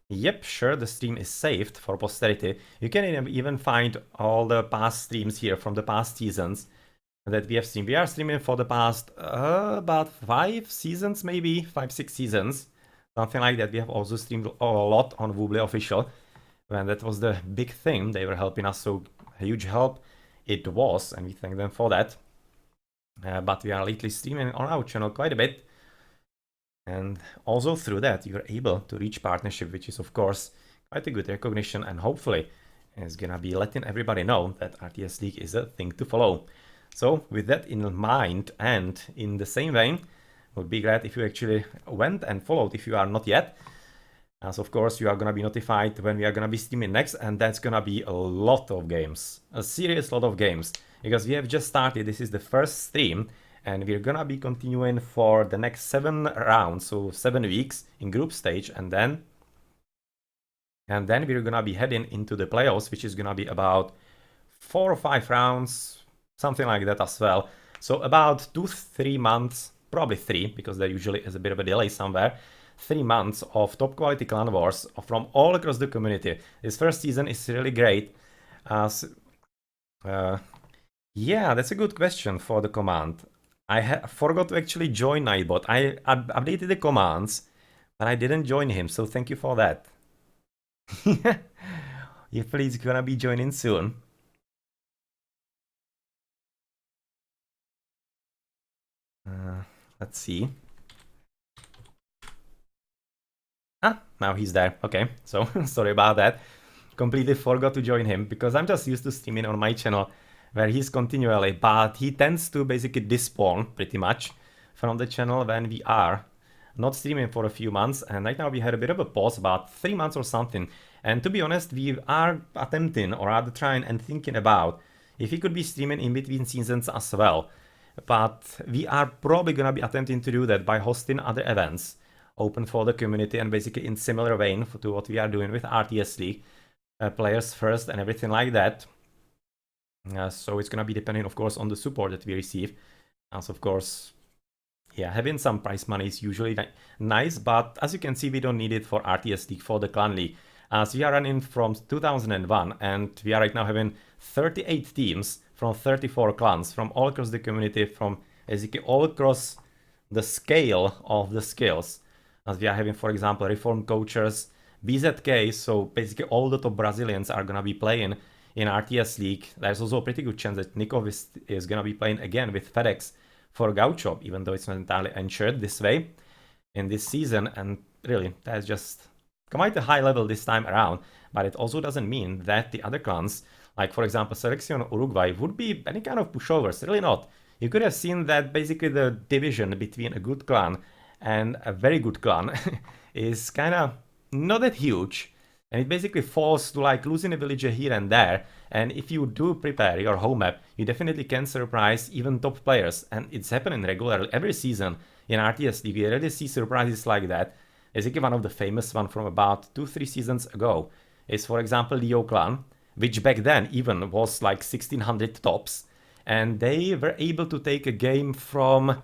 Yep, sure, the stream is saved for posterity. You can even find all the past streams here from the past seasons that we have streamed. We are streaming for the past about 5 seasons, maybe 5-6 seasons, something like that. We have also streamed a lot on Woobly Official when that was the big thing. They were helping us, so a huge help it was, and we thank them for that. But we are lately streaming on our channel quite a bit, and also through that you're able to reach partnership, which is of course quite a good recognition, and hopefully is gonna be letting everybody know that RTS League is a thing to follow. So with that in mind, and in the same vein, would be glad if you actually went and followed if you are not yet, as of course you are gonna be notified when we are gonna be streaming next, and that's gonna be a lot of games, a serious lot of games, because we have just started. This is the first stream, and we're gonna be continuing for the next 7 rounds, so 7 weeks in group stage, and then we're gonna be heading into the playoffs, which is gonna be about 4 or 5 rounds, something like that as well. So about 2-3 months, probably 3, because there usually is a bit of a delay somewhere. 3 months of top quality clan wars from all across the community. This first season is really great. Yeah, that's a good question for the command. I forgot to actually join Nightbot. I updated the commands, but I didn't join him, so thank you for that. Hopefully he's gonna be joining soon. Let's see. Ah, now he's there. Okay, so sorry about that. Completely forgot to join him because I'm just used to streaming on my channel where he's continually, but he tends to basically despawn pretty much from the channel when we are not streaming for a few months, and right now we had a bit of a pause, about 3 months or something. And to be honest, we are attempting, or rather trying and thinking about if we could be streaming in between seasons as well. But we are probably gonna be attempting to do that by hosting other events open for the community, and basically in similar vein to what we are doing with RTS League, players first and everything like that. So it's gonna be depending, of course, on the support that we receive. As of course, yeah, having some prize money is usually nice, but as you can see, we don't need it for RTS League, for the Clan League. As we are running from 2001, and we are right now having 38 teams from 34 clans from all across the community, from basically all across the scale of the skills. As we are having, for example, reformed coaches, BZK, so basically all the top Brazilians are gonna be playing in RTS League. There's also a pretty good chance that Nikov is gonna be playing again with FedEx for Gaucho, even though it's not entirely ensured this way in this season. And really, that's just quite a high level this time around. But it also doesn't mean that the other clans, like for example Selección Uruguay, would be any kind of pushovers. Really not. You could have seen that basically the division between a good clan and a very good clan is kind of not that huge, and it basically falls to like losing a villager here and there. And if you do prepare your home map, you definitely can surprise even top players, and it's happening regularly every season in RTS League. You already see surprises like that. Basically one of the famous one from about 2-3 seasons ago is, for example, Leo clan, which back then even was like 1600 tops, and they were able to take a game from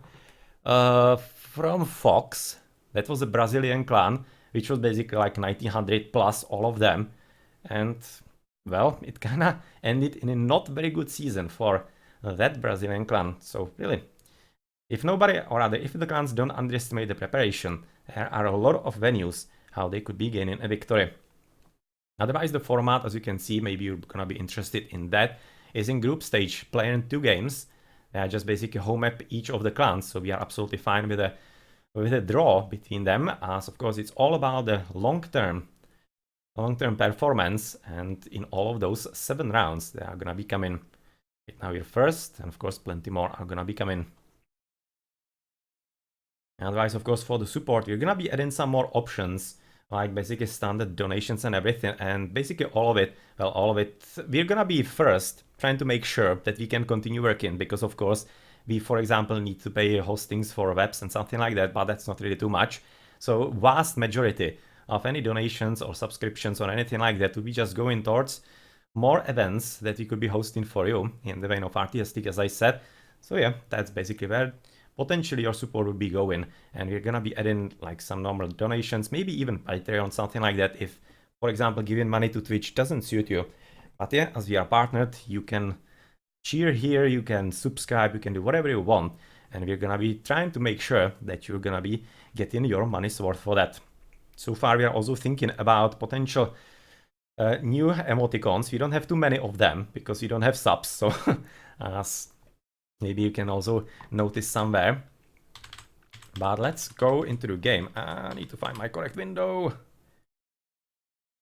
Fox. That was a Brazilian clan, which was basically like 1900 plus, all of them. And well, it kinda ended in a not very good season for that Brazilian clan. So really, if nobody, or rather if the clans don't underestimate the preparation, there are a lot of venues how they could be gaining a victory. Otherwise, the format, as you can see, maybe you're gonna be interested in that, is in group stage, playing 2 games. They are just basically home map each of the clans, so we are absolutely fine with a draw between them, as of course it's all about the long-term performance. And in all of those 7 rounds, they are gonna be coming. Right now we're first, and of course plenty more are gonna be coming. Otherwise, of course, for the support, you're gonna be adding some more options, like basically standard donations and everything, and basically all of it, we're gonna be first trying to make sure that we can continue working, because of course we, for example, need to pay hostings for webs and something like that, but that's not really too much. So vast majority of any donations or subscriptions or anything like that will be just going towards more events that we could be hosting for you in the vein of RTS League, as I said. So yeah, that's basically where potentially your support would be going. And we're gonna be adding like some normal donations, maybe even Patreon, something like that, if, for example, giving money to Twitch doesn't suit you. But yeah, as we are partnered, you can cheer here, you can subscribe, you can do whatever you want. And we're gonna be trying to make sure that you're gonna be getting your money's worth for that. So far, we are also thinking about potential new emoticons. We don't have too many of them because we don't have subs, so as maybe you can also notice somewhere. But let's go into the game. I need to find my correct window.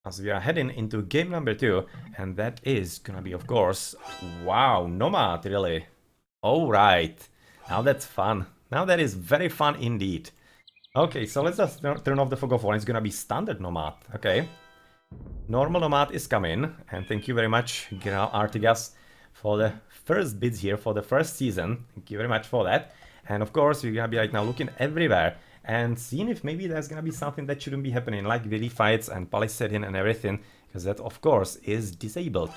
As we are heading into game number 2, and that is gonna be, of course, wow, Nomad, really. Alright, now that's fun. Now that is very fun indeed. Okay, so let's just turn off the fog of war. It's gonna be standard Nomad, okay. Normal Nomad is coming, and thank you very much, General Artigas, for the first bids here for the first season. Thank you very much for that. And of course, we're gonna be right now looking everywhere and seeing if maybe there's gonna be something that shouldn't be happening, like Willy fights and palisading and everything, because that, of course, is disabled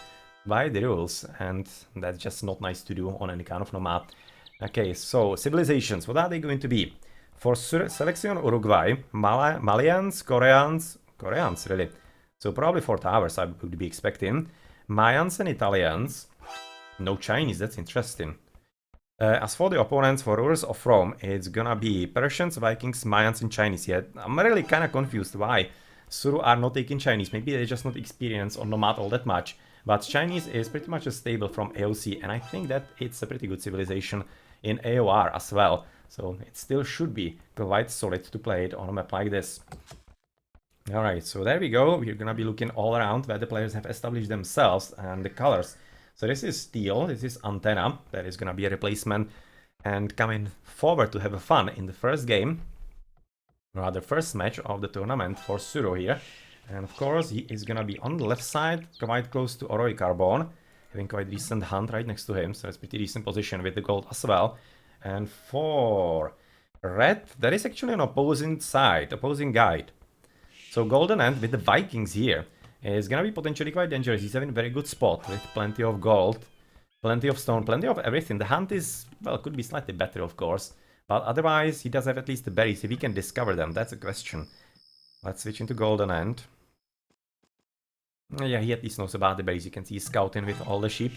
by the rules, and that's just not nice to do on any kind of Nomad. Okay, so civilizations, what are they going to be? For Selection Uruguay, Malians, Koreans, really. So probably 4 towers I would be expecting. Mayans and Italians. No Chinese, that's interesting. As for the opponents for rulers of Rome, it's gonna be Persians, Vikings, Mayans, and Chinese. Yet I'm really kind of confused why SURU are not taking Chinese. Maybe they just not experience on Nomad all that much. But Chinese is pretty much a stable from AOC, and I think that it's a pretty good civilization in AoR as well. So it still should be quite solid to play it on a map like this. Alright, so there we go. We're gonna be looking all around where the players have established themselves and the colors. So this is steel, this is antenna, that is gonna be a replacement, and coming forward to have fun in the first game, rather first match of the tournament for SURU here. And of course he is gonna be on the left side, quite close to Oroi Carbon, having quite decent hunt right next to him, so it's pretty decent position with the gold as well. And for red, there is actually an opposing side, opposing guide. So GoldenEnd with the Vikings here is gonna be potentially quite dangerous. He's having a very good spot with plenty of gold, plenty of stone, plenty of everything. The hunt is, well, could be slightly better, of course. But otherwise, he does have at least the berries. If he can discover them, that's a question. Let's switch into GoldenEnd. Yeah, he at least knows about the berries. You can see he's scouting with all the sheep,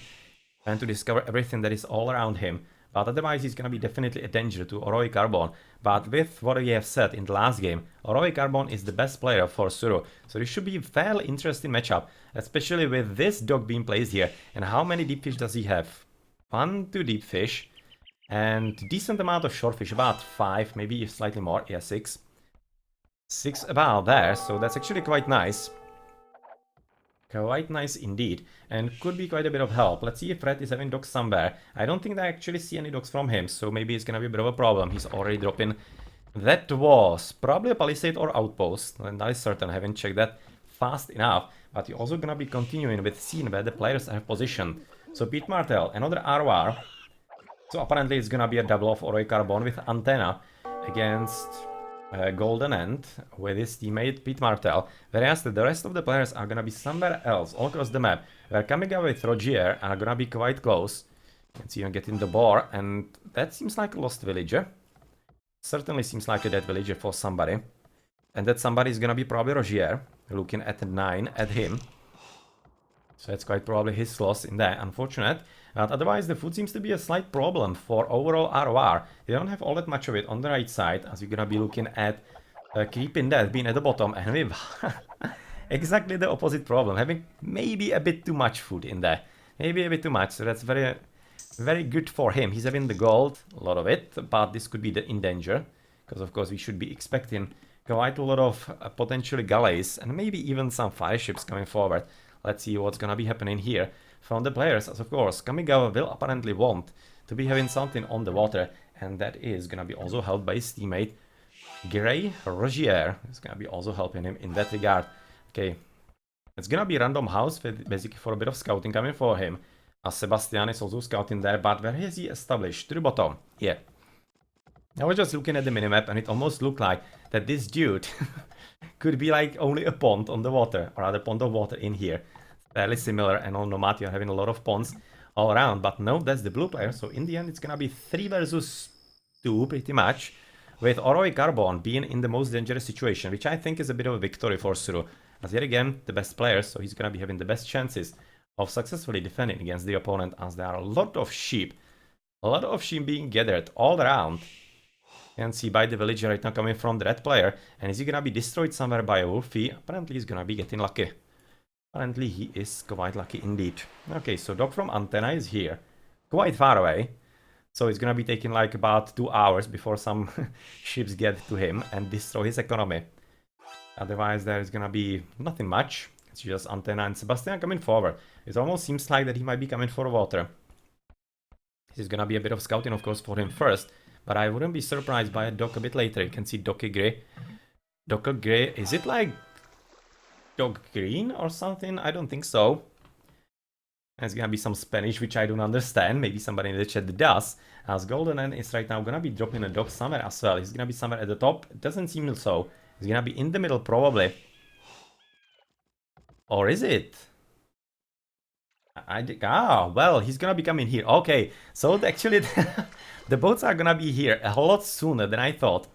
trying to discover everything that is all around him. But otherwise, he's gonna be definitely a danger to Oroi Carbon. But with what we have said in the last game, Oroi Carbon is the best player for SURU. So this should be a fairly interesting matchup, especially with this dog being placed here. And how many deep fish does he have? 1, 2 deep fish. And decent amount of short fish, about 5, maybe slightly more. Yeah, 6. 6 about there, so that's actually quite nice. Quite nice indeed, and could be quite a bit of help. Let's see if Red is having dogs somewhere. I don't think I actually see any dogs from him, so maybe it's gonna be a bit of a problem. He's already dropping. That was probably a palisade or outpost, and that is certain. I haven't checked that fast enough. But you're also gonna be continuing with scene where the players have positioned. So Pete Martel, another RoR. So apparently it's gonna be a double of Oroi Carbon with antenna against GoldenEnd with his teammate Pete Martel, whereas the rest of the players are gonna be somewhere else all across the map, where Kamiga with Rogier are gonna be quite close. You can see him getting the boar, and that seems like a lost villager. Certainly seems like a dead villager for somebody. And that somebody is gonna be probably Rogier, looking at 9 at him. So that's quite probably his loss in there, unfortunate. But otherwise, the food seems to be a slight problem for overall RoR. They don't have all that much of it on the right side, as you're gonna be looking at Creeping Death being at the bottom, and with exactly the opposite problem, having maybe a bit too much food in there. Maybe a bit too much, so that's very, very good for him. He's having the gold, a lot of it, but this could be in danger, because of course we should be expecting quite a lot of potentially galleys, and maybe even some fire ships coming forward. Let's see what's gonna be happening here from the players, as of course Kamigawa will apparently want to be having something on the water, and that is gonna be also helped by his teammate Grey Rogier. Is gonna be also helping him in that regard. Okay, it's gonna be random house with basically for a bit of scouting coming for him, as Sebastian is also scouting there. But where has he established? To the bottom. Yeah, I was just looking at the minimap, and it almost looked like that this dude could be like only a pond on the water, or rather pond of water in here. Fairly similar, and on Nomad you're having a lot of ponds all around, but no, that's the blue player. So in the end it's gonna be 3 versus 2 pretty much, with Oroi Carbon being in the most dangerous situation, which I think is a bit of a victory for SURU, as yet again, the best player, so he's gonna be having the best chances of successfully defending against the opponent, as there are a lot of sheep being gathered all around. You can see by the villager right now coming from the red player, and is he gonna be destroyed somewhere by a wolfie? Apparently he's gonna be getting lucky. Apparently he is quite lucky indeed. Okay, so dog from Antenna is here, quite far away. So it's gonna be taking like about 2 hours before some ships get to him and destroy his economy. Otherwise there is gonna be nothing much. It's just Antenna and Sebastian coming forward. It almost seems like that he might be coming for water. This is gonna be a bit of scouting of course for him first. But I wouldn't be surprised by a dock a bit later. You can see Docky Grey. Docker Grey, is it like Dog Green or something? I don't think so. There's gonna be some Spanish which I don't understand. Maybe somebody in the chat does. As GoldenEnd is right now gonna be dropping a dog somewhere as well. He's gonna be somewhere at the top. It doesn't seem so. He's gonna be in the middle probably. Or is it? Well, he's gonna be coming here. Okay, so actually the boats are gonna be here a lot sooner than I thought.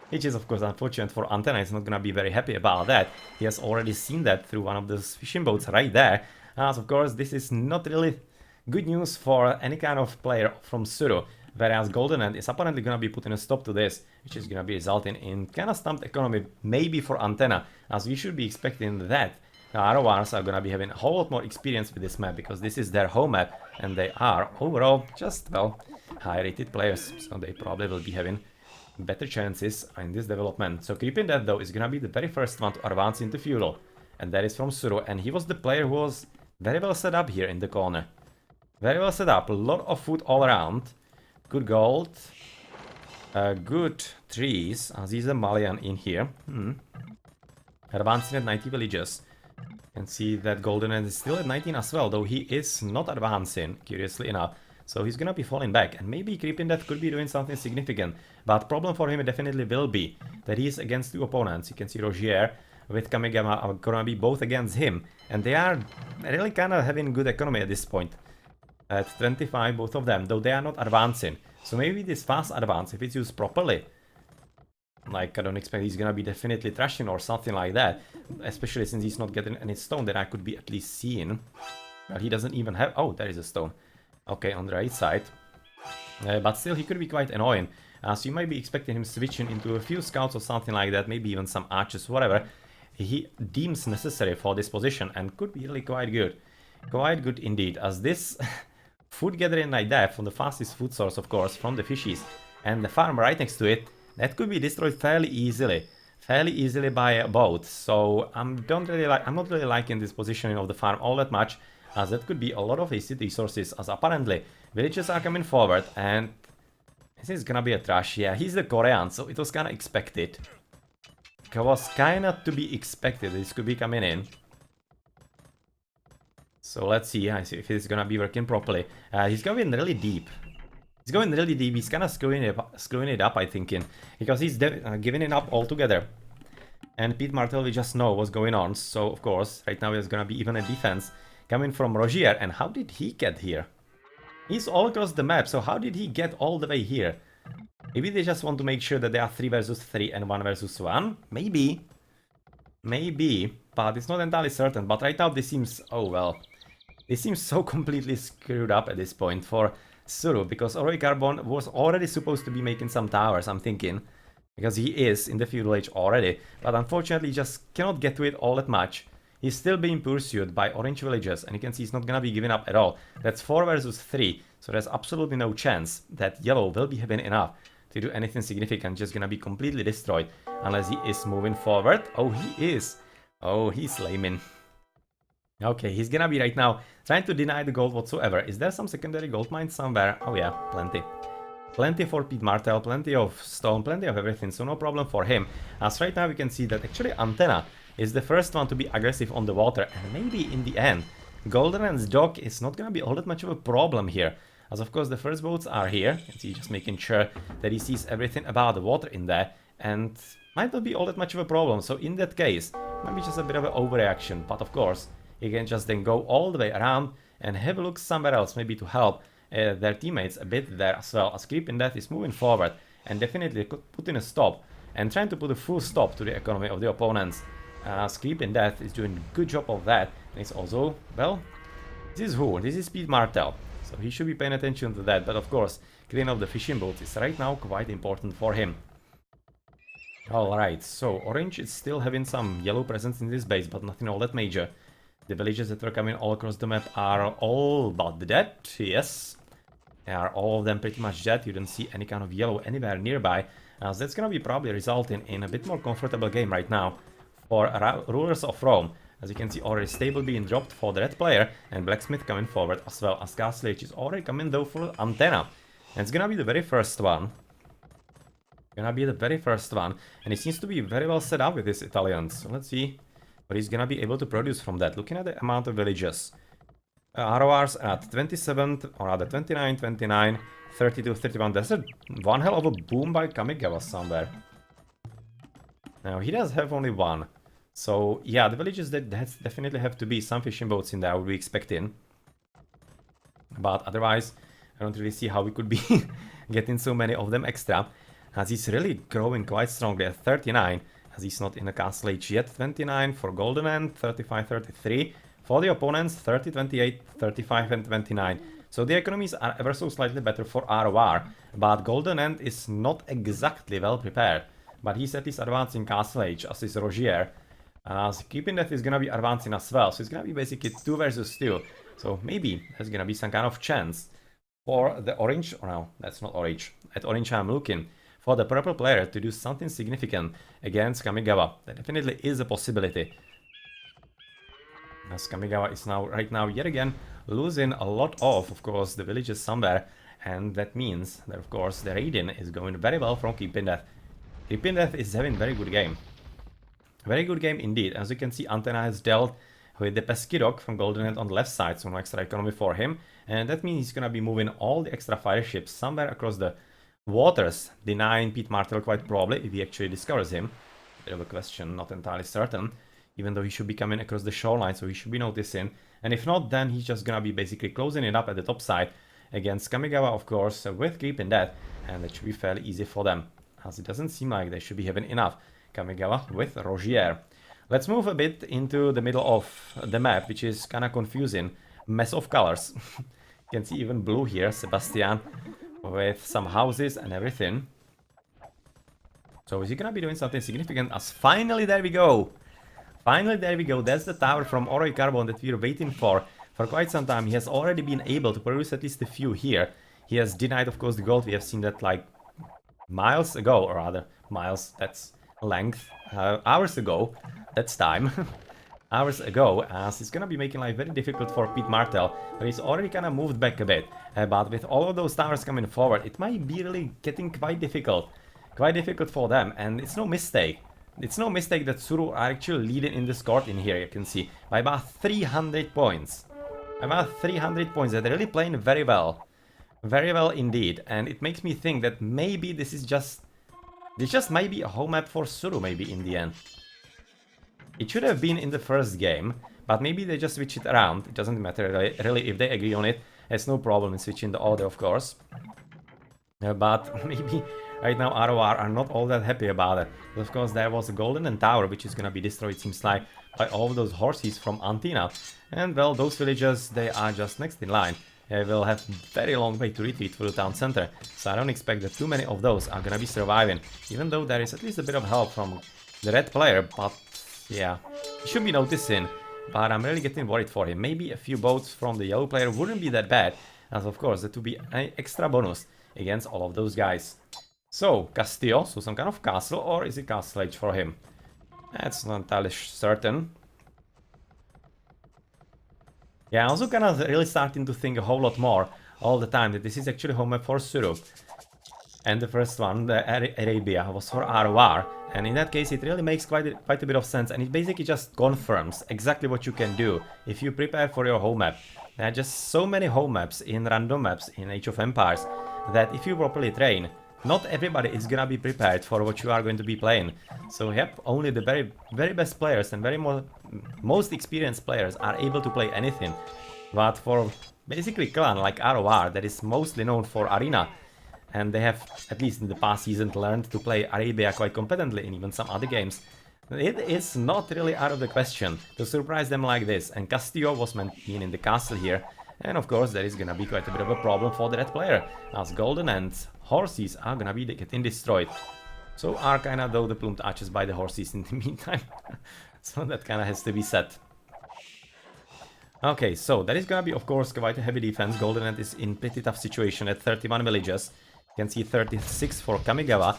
Which is of course unfortunate for Antenna. He's not gonna be very happy about that. He has already seen that through one of those fishing boats right there. As of course this is not really good news for any kind of player from SURU. Whereas GoldenEnd is apparently gonna be putting a stop to this, which is gonna be resulting in kind of stumped economy, maybe for Antenna, as we should be expecting that RoRs are gonna be having a whole lot more experience with this map, because this is their home map, and they are overall just, well, high-rated players, so they probably will be having better chances in this development. So Creeping Death though is gonna be the very first one to advance into Feudal, and that is from SURU, and he was the player who was very well set up here in the corner. Very well set up, a lot of food all around, good gold, good trees, as he's a Malian in here. Advancing at 90 villages. You can see that GoldenEnd is still at 19 as well, though he is not advancing, curiously enough. So he's gonna be falling back, and maybe Creeping Death could be doing something significant. But problem for him definitely will be that he is against 2 opponents. You can see Rogier with Kamigama are gonna be both against him, and they are really kind of having good economy at this point. At 25, both of them, though they are not advancing. So maybe this fast advance, if it's used properly, like I don't expect he's gonna be definitely trashing or something like that, especially since he's not getting any stone that I could be at least seeing. Well, he doesn't even have, oh, there is a stone. Okay, on the right side. But still, he could be quite annoying, as you might be expecting him switching into a few scouts or something like that, maybe even some archers, whatever he deems necessary for this position, and could be really quite good. Quite good indeed, as this food gathering like that, from the fastest food source, of course, from the fishies, and the farm right next to it, that could be destroyed fairly easily by a boat. So I'm not really liking this positioning of the farm all that much, as that could be a lot of wasted resources, as apparently villagers are coming forward, and this is gonna be a trash. Yeah, he's the Korean, so it was kinda expected. It was kinda to be expected, this could be coming in. So let's see, if it's gonna be working properly. He's going really deep. He's going really deep, he's kind of screwing it up, I think, because he's giving it up altogether. And Pete Martel, we just know what's going on, so of course, right now there's gonna be even a defense coming from Rogier, and how did he get here? He's all across the map, so how did he get all the way here? Maybe they just want to make sure that they are 3 versus 3 and 1 versus 1? Maybe. Maybe, but it's not entirely certain, but right now this seems, oh well, this seems so completely screwed up at this point for SURU, because Oroi Carbon was already supposed to be making some towers, I'm thinking, because he is in the feudal age already, but unfortunately just cannot get to it all that much. He's still being pursued by orange villagers, and you can see he's not gonna be giving up at all. That's 4 versus 3, so there's absolutely no chance that yellow will be having enough to do anything significant, just gonna be completely destroyed, unless he is moving forward. Oh, he is! Oh, he's laming. Okay, he's gonna be right now trying to deny the gold whatsoever. Is there some secondary gold mine somewhere? Oh yeah, plenty. Plenty for Pete Martel, plenty of stone, plenty of everything, so no problem for him. As right now we can see that actually Antenna is the first one to be aggressive on the water, and maybe in the end, GoldenEnd's dock is not gonna be all that much of a problem here. As of course the first boats are here, you can see just making sure that he sees everything about the water in there, and might not be all that much of a problem, so in that case, might be just a bit of an overreaction, but of course, he can just then go all the way around and have a look somewhere else, maybe to help their teammates a bit there as well, as Creeping Death is moving forward and definitely could put in a stop and trying to put a full stop to the economy of the opponents. As Creeping Death is doing a good job of that, and it's also, well, this is who? This is Pete Martell, so he should be paying attention to that, but of course, cleaning up the fishing boats is right now quite important for him. Alright, so Orange is still having some yellow presence in this base, but nothing all that major. The villages that were coming all across the map are all but dead, yes. They are all of them pretty much dead, you don't see any kind of yellow anywhere nearby, as that's gonna be probably resulting in a bit more comfortable game right now for Rulers of Rome. As you can see, already stable being dropped for the red player, and Blacksmith coming forward as well, as Castle Age is already coming though for Antenna. And it's gonna be the very first one. And it seems to be very well set up with this Italians. So let's see what he's gonna be able to produce from that. Looking at the amount of villages. RoRs at 27, or rather 29, 29, 32, 31. There's one hell of a boom by Kamigawa somewhere. Now, he does have only one. So, yeah, the villages that definitely have to be some fishing boats in there, I would be expecting. But otherwise, I don't really see how we could be getting so many of them extra. As he's really growing quite strongly at 39, as he's not in the castle age yet. 29 for GoldenEnd, 35, 33. For the opponents, 30, 28, 35 and 29. So the economies are ever so slightly better for RoR, but GoldenEnd is not exactly well prepared. But he's at least advancing castle age, as is Rogier. As Keeping Death is gonna be advancing as well, so it's gonna be basically 2 versus 2. So maybe there's gonna be some kind of chance for the orange, or no, that's not orange. At orange I'm looking for the purple player to do something significant against Kamigawa. That definitely is a possibility. As Kamigawa is now, right now, yet again, losing a lot of course, the villages somewhere. And that means that, of course, the raiding is going very well from Keeping Death. Keeping Death is having a very good game. Very good game indeed. As you can see, Antenna has dealt with the pesky dog from GoldenEnd on the left side, so no extra economy for him. And that means he's gonna be moving all the extra fire ships somewhere across the waters, denying Pete Martell quite probably if he actually discovers him. Bit of a question, not entirely certain. Even though he should be coming across the shoreline, so he should be noticing. And if not, then he's just gonna be basically closing it up at the top side against Kamigawa, of course, with Creeping Death. And that should be fairly easy for them, as it doesn't seem like they should be having enough. Kamigawa with Rogier. Let's move a bit into the middle of the map, which is kinda confusing. Mess of colors. You can see even blue here, Sebastian, with some houses and everything. So is he gonna be doing something significant? As finally, there we go! Finally, there we go. That's the tower from Oroy Carbon that we were waiting for quite some time. He has already been able to produce at least a few here. He has denied, of course, the gold. We have seen that like miles ago, or rather, miles, that's length. Hours ago, that's time. Hours ago, as it's gonna be making life very difficult for Pete Martell, but he's already kind of moved back a bit. But with all of those towers coming forward, it might be really getting quite difficult for them, and it's no mistake. It's no mistake that SURU are actually leading in the score in here, you can see, by about 300 points. About 300 points, they're really playing very well. Very well indeed, and it makes me think that maybe this just might be a home map for SURU, maybe in the end. It should have been in the first game, but maybe they just switch it around. It doesn't matter really if they agree on it. There's no problem in switching the order, of course. But maybe right now RoR are not all that happy about it. But of course there was a GoldenEnd tower, which is gonna be destroyed, seems like, by all of those horses from Antina. And well, those villagers, they are just next in line. They will have very long way to retreat through the town center. So I don't expect that too many of those are gonna be surviving. Even though there is at least a bit of help from the red player, but yeah, he should be noticing. But I'm really getting worried for him. Maybe a few boats from the yellow player wouldn't be that bad, as of course that would be an extra bonus against all of those guys. So, Castillo, so some kind of castle, or is it castle age for him? That's not entirely certain. Yeah, I'm also kind of really starting to think a whole lot more all the time that this is actually home map for SURU. And the first one, the Arabia, was for RoR. And in that case, it really makes quite a bit of sense. And it basically just confirms exactly what you can do if you prepare for your home map. There are just so many home maps in random maps in Age of Empires that if you properly train, not everybody is gonna be prepared for what you are going to be playing. So yep, only the very best players and most experienced players are able to play anything. But for basically clan like RoR that is mostly known for arena. And they have, at least in the past season, learned to play Arabia quite competently in even some other games. It is not really out of the question to surprise them like this, and Castillo was meant to be in the castle here. And of course there is gonna be quite a bit of a problem for the red player, as GoldenEnd's horses are gonna be getting destroyed. So are kinda though the plumed archers by the horses in the meantime. So that kinda has to be said. Okay, so that is gonna be of course quite a heavy defense. GoldenEnd is in pretty tough situation at 31 villages. You can see 36 for Kamigawa,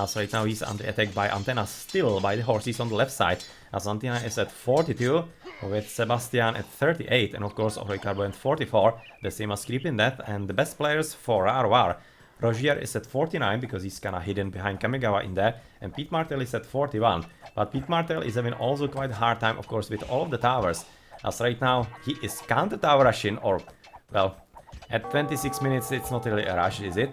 so right now he's under attack by Antenna, still by the horses on the left side, as Antenna is at 42, with Sebastian at 38, and of course Oroicarbo at 44, the same as Creeping Death, and the best players for RoR. Rogier is at 49, because he's kinda hidden behind Kamigawa in there, and Pete Martel is at 41, but Pete Martel is having also quite a hard time, of course, with all of the towers, as right now he is counter-tower rushing, or, well, at 26 minutes it's not really a rush, is it?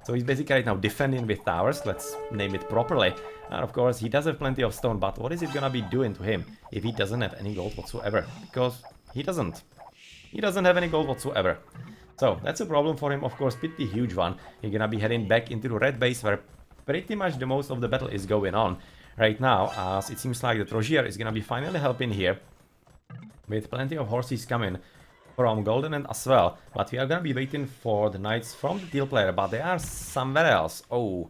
So he's basically right now defending with towers, let's name it properly. And of course he does have plenty of stone, but what is it gonna be doing to him if he doesn't have any gold whatsoever? Because he doesn't. He doesn't have any gold whatsoever. So that's a problem for him, of course, pretty huge one. He's gonna be heading back into the red base where pretty much the most of the battle is going on right now, as it seems like that Rogier is gonna be finally helping here with plenty of horses coming from GoldenEnd as well, but we are gonna be waiting for the knights from the teal player, but they are somewhere else. Oh,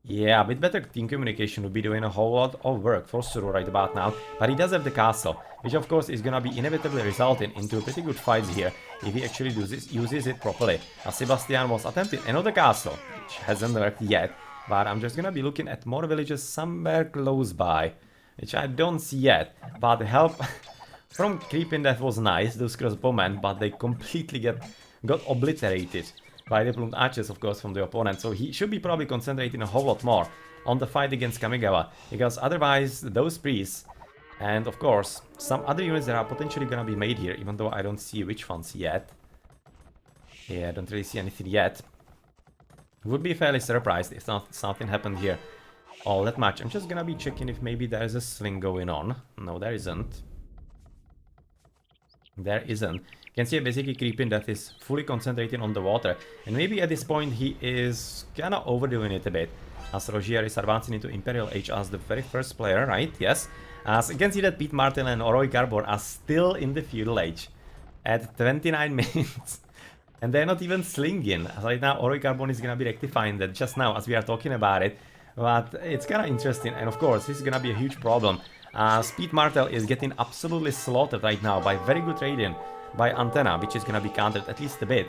yeah, a bit better team communication would be doing a whole lot of work for SURU right about now, but he does have the castle, which of course is gonna be inevitably resulting into pretty good fights here, if he actually uses it properly. As Sebastian was attempting another castle, which hasn't worked yet, but I'm just gonna be looking at more villages somewhere close by, which I don't see yet, but the help from Creeping Death was nice, those crossbowmen, but they completely got obliterated by the plumed archers, of course, from the opponent. So he should be probably concentrating a whole lot more on the fight against Kamigawa, because otherwise those priests and of course some other units that are potentially gonna be made here, even though I don't see which ones yet. Yeah, I don't really see anything yet. Would be fairly surprised if something happened here all that much. I'm just gonna be checking if maybe there's a sling going on. No, there isn't. There isn't. You can see basically Creeping Death is fully concentrating on the water, and maybe at this point he is kinda overdoing it a bit, as Rogier is advancing into Imperial Age as the very first player, right? Yes. As you can see that Pete Martin and Oroicarbo are still in the Feudal Age at 29 minutes. And they're not even slinging. Right now Oroicarbo is gonna be rectifying that just now as we are talking about it, but it's kinda interesting, and of course this is gonna be a huge problem. Pete Martel is getting absolutely slaughtered right now by very good trading by Antenna, which is gonna be countered at least a bit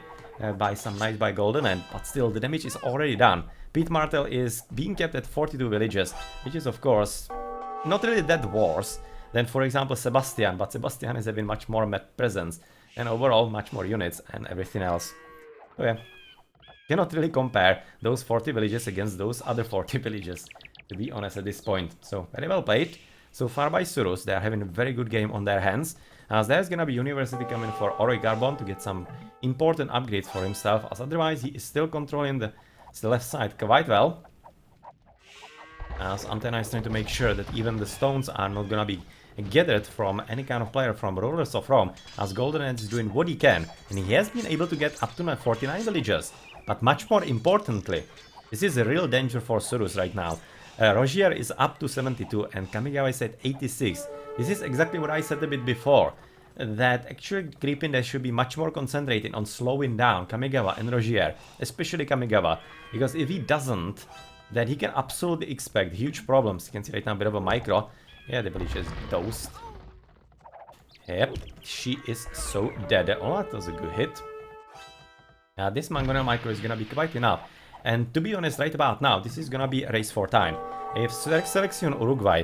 by some knights by GoldenEnd, but still the damage is already done. Pete Martel is being kept at 42 villages, which is of course not really that worse than for example Sebastian, but Sebastian is having much more map presence and overall much more units and everything else. So yeah, cannot really compare those 40 villages against those other 40 villages, to be honest at this point. So very well played. So far by SURUs, they are having a very good game on their hands, as there's gonna be University coming for Oroicarbo to get some important upgrades for himself, as otherwise he is still controlling the left side quite well. As Antenna is trying to make sure that even the stones are not gonna be gathered from any kind of player from Rulers of Rome, as GoldenEnd is doing what he can, and he has been able to get up to 49 villages. But much more importantly, this is a real danger for SURUs right now. Rogier is up to 72 and Kamigawa is at 86. This is exactly what I said a bit before, that actually Creeping Death should be much more concentrated on slowing down Kamigawa and Rogier, especially Kamigawa, because if he doesn't, then he can absolutely expect huge problems. You can see right now a bit of a micro. Yeah, the village is toast. Yep, she is so dead. Oh, that was a good hit. This Mangonel micro is gonna be quite enough. And to be honest, right about now, this is gonna be a race for time. If Selection Uruguay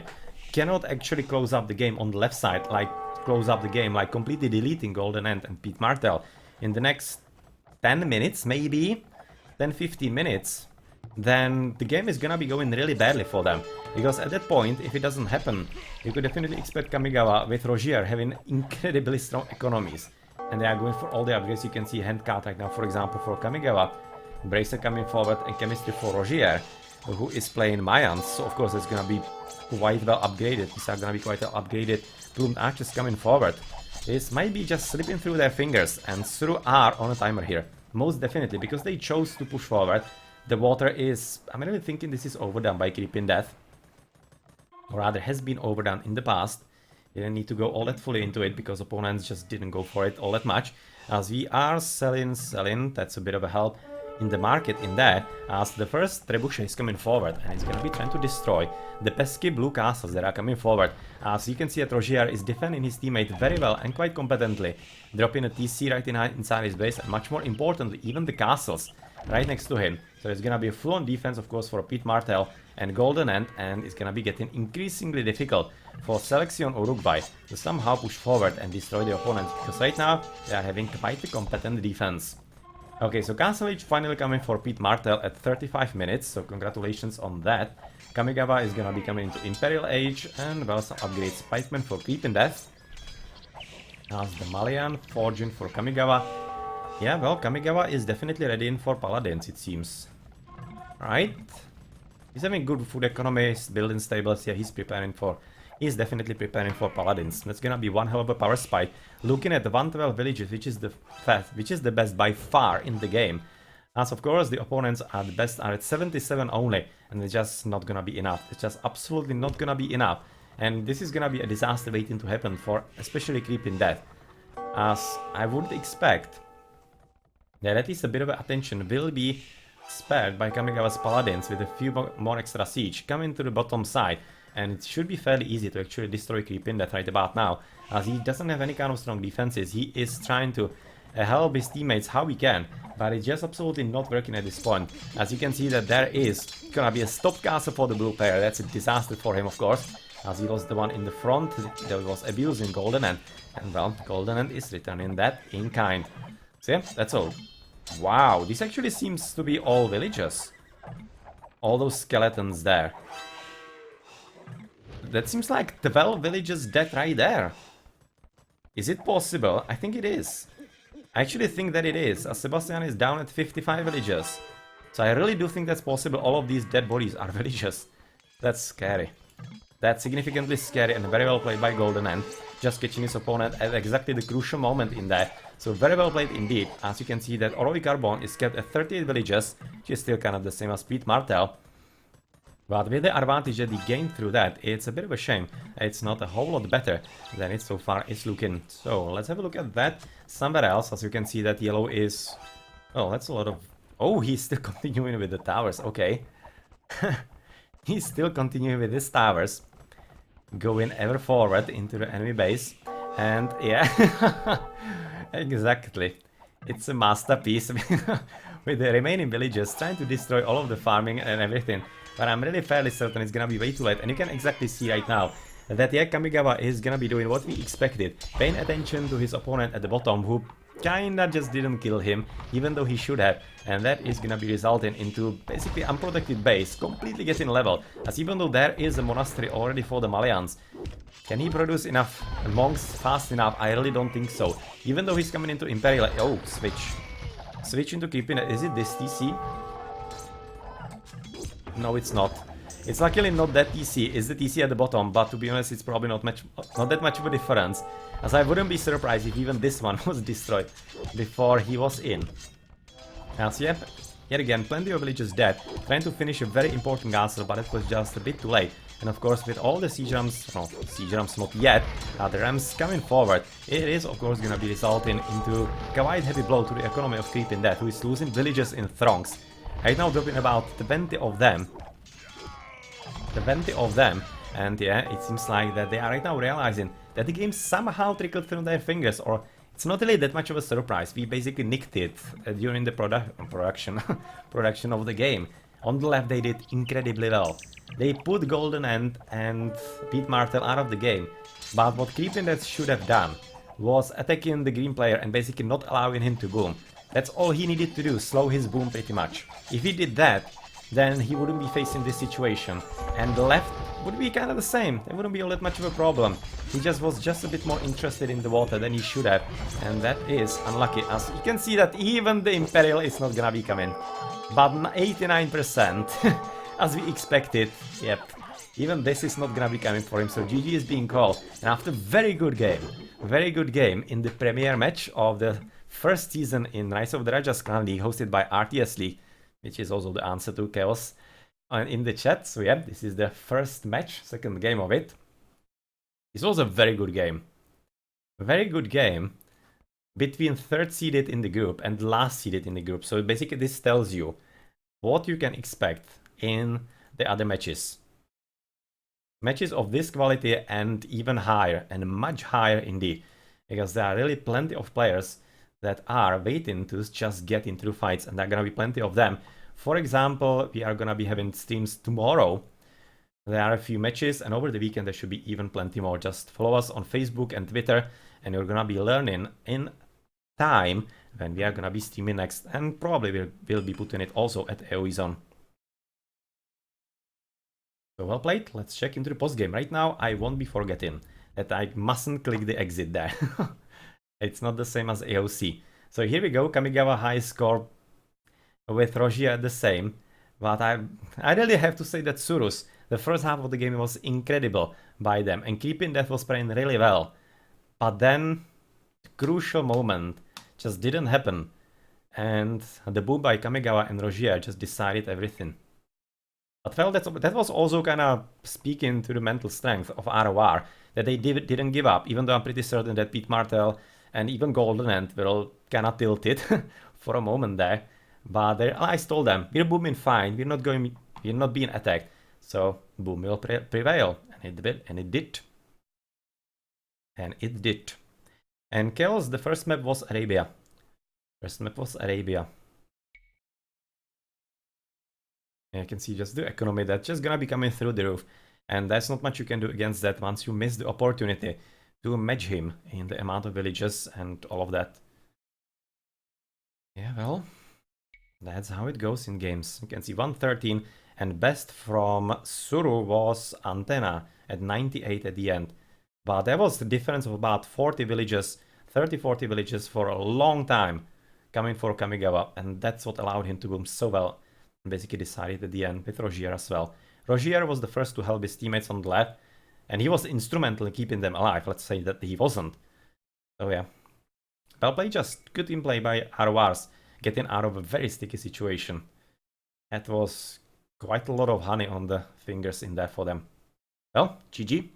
cannot actually close up the game on the left side, like completely deleting GoldenEnd and Pete Martel in the next 10 minutes, maybe 10-15 minutes, then the game is gonna be going really badly for them. Because at that point, if it doesn't happen, you could definitely expect Kamigawa with Rogier having incredibly strong economies. And they are going for all the upgrades. You can see hand card right now, for example, for Kamigawa. Bracer coming forward and chemistry for Rogier, who is playing Mayans. So of course it's gonna be quite well upgraded. These are gonna be quite well upgraded plumed archers coming forward. This might be just slipping through their fingers, and SURU are on a timer here. Most definitely, because they chose to push forward. The water is... I'm really thinking this is overdone by Creeping Death. Or rather, has been overdone in the past. Didn't need to go all that fully into it, because opponents just didn't go for it all that much. As we are selling, that's a bit of a help in the market in there, as the first trebuchet is coming forward, and it's gonna be trying to destroy the pesky blue castles that are coming forward. As you can see that RoR is defending his teammate very well and quite competently, dropping a TC right inside his base, and much more importantly, even the castles right next to him. So it's gonna be a full-on defense, of course, for Pete Martel and GoldenEnd, and it's gonna be getting increasingly difficult for Selection or Urugvay to somehow push forward and destroy the opponent, because right now they are having quite a competent defense. Okay, so Castle Age finally coming for Pete Martel at 35 minutes, so congratulations on that. Kamigawa is gonna be coming into Imperial Age, and well, some upgrades. Pikeman for Creeping Death. As the Malian, Forging for Kamigawa. Yeah, well, Kamigawa is definitely ready in for Paladins, it seems. Right? He's having good food economy, building stables, yeah, he's definitely preparing for Paladins. That's gonna be one hell of a power spike. Looking at the 112 villages, which is the best by far in the game. As of course the opponents are the best are at 77 only, and it's just not gonna be enough. It's just absolutely not gonna be enough. And this is gonna be a disaster waiting to happen for especially Creeping Death. As I would expect that at least a bit of attention will be spared by Kamigawa's Paladins with a few more extra siege coming to the bottom side. And it should be fairly easy to actually destroy Creeping Death right about now, as he doesn't have any kind of strong defenses. He is trying to help his teammates how he can, but it's just absolutely not working at this point. As you can see that there is gonna be a stop castle for the blue player. That's a disaster for him, of course, as he was the one in the front that was abusing GoldenEnd. And well, GoldenEnd is returning that in kind. So yeah, that's all. Wow, this actually seems to be all villagers. All those skeletons there. That seems like 12 villages dead right there. Is it possible? I think it is. I actually think that it is, as Sebastian is down at 55 villagers. So I really do think that's possible. All of these dead bodies are villagers. That's scary. That's significantly scary, and very well played by GoldenEnd. Just catching his opponent at exactly the crucial moment in that. So very well played indeed. As you can see that Orovi Carbon is kept at 38 villages, which is still kind of the same as Pete Martel. But with the advantage that he gained through that, it's a bit of a shame. It's not a whole lot better than it so far is looking. So let's have a look at that somewhere else. As you can see that yellow is... Oh, that's a lot of... Oh, he's still continuing with the towers. Okay. He's still continuing with his towers. Going ever forward into the enemy base. And yeah, exactly. It's a masterpiece with the remaining villagers trying to destroy all of the farming and everything. But I'm really fairly certain it's gonna be way too late, and you can exactly see right now that yeah, Kamigawa is gonna be doing what we expected, paying attention to his opponent at the bottom, who kinda just didn't kill him, even though he should have, and that is gonna be resulting into basically unprotected base, completely getting level, as even though there is a monastery already for the Malians, can he produce enough monks fast enough? I really don't think so, even though he's coming into Imperial. Oh, switch into Creeping. Is it this TC? No, it's not. It's luckily not that TC, it's the TC at the bottom, but to be honest, it's probably not that much of a difference, as I wouldn't be surprised if even this one was destroyed before he was in. As yet again, plenty of villages dead, trying to finish a very important castle, but it was just a bit too late. And of course, with all the siege rams, no, siege rams not yet, the rams coming forward, it is of course gonna be resulting into a quite heavy blow to the economy of Creeping Death, who is losing villages in throngs. Right now dropping about 20 of them. 20 of them. And yeah, it seems like that they are right now realizing that the game somehow trickled through their fingers, or it's not really that much of a surprise. We basically nicked it during the production of the game. On the left they did incredibly well. They put GoldenEnd and Pete Martel out of the game. But what Creeping Death should have done was attacking the green player and basically not allowing him to boom. That's all he needed to do, slow his boom pretty much. If he did that, then he wouldn't be facing this situation. And the left would be kind of the same, it wouldn't be all that much of a problem. He was just a bit more interested in the water than he should have. And that is unlucky, as you can see that even the Imperial is not gonna be coming. But 89%, as we expected, yep. Even this is not gonna be coming for him, so GG is being called. And after very good game in the premiere match of the first season in Rise of the Rajas Clan League, hosted by RTS League, which is also the answer to Chaos in the chat. So yeah, this is the first match, second game of it. This was a very good game. Very good game between third seeded in the group and last seeded in the group. So basically this tells you what you can expect in the other matches. Matches of this quality and even higher, and much higher indeed, because there are really plenty of players that are waiting to just get into fights, and there are gonna be plenty of them. For example, we are gonna be having streams tomorrow. There are a few matches, and over the weekend there should be even plenty more. Just follow us on Facebook and Twitter, and you're gonna be learning in time when we are gonna be streaming next, and probably we'll be putting it also at AoE Zone. So well played. Let's check into the post game. Right now, I won't be forgetting that I mustn't click the exit there. It's not the same as AOC. So here we go. Kamigawa high score with Rogia the same. But I really have to say that SURU's, the first half of the game was incredible by them, and keeping that was playing really well. But then, the crucial moment just didn't happen. And the boom by Kamigawa and Rogia just decided everything. But well, that was also kind of speaking to the mental strength of RoR, that they didn't give up, even though I'm pretty certain that Pete Martell and even GoldenEnd were all kind of tilted for a moment there. But their allies told them, we're booming fine, we're not being attacked. So boom will prevail, and it did. And it did. And Chaos, the first map was Arabia. You can see just the economy that's just gonna be coming through the roof. And there's not much you can do against that once you miss the opportunity to match him in the amount of villages and all of that. Yeah, well, that's how it goes in games. You can see 113, and best from SURU was Antenna at 98 at the end. But there was the difference of about 40 villages, 30-40 villages for a long time coming for Kamigawa, and that's what allowed him to boom so well. Basically decided at the end with Rogier as well. Rogier was the first to help his teammates on the left, and he was instrumental in keeping them alive. Let's say that he wasn't. So yeah. Well played, just good team play by RoRs, getting out of a very sticky situation. That was quite a lot of honey on the fingers in there for them. Well, GG.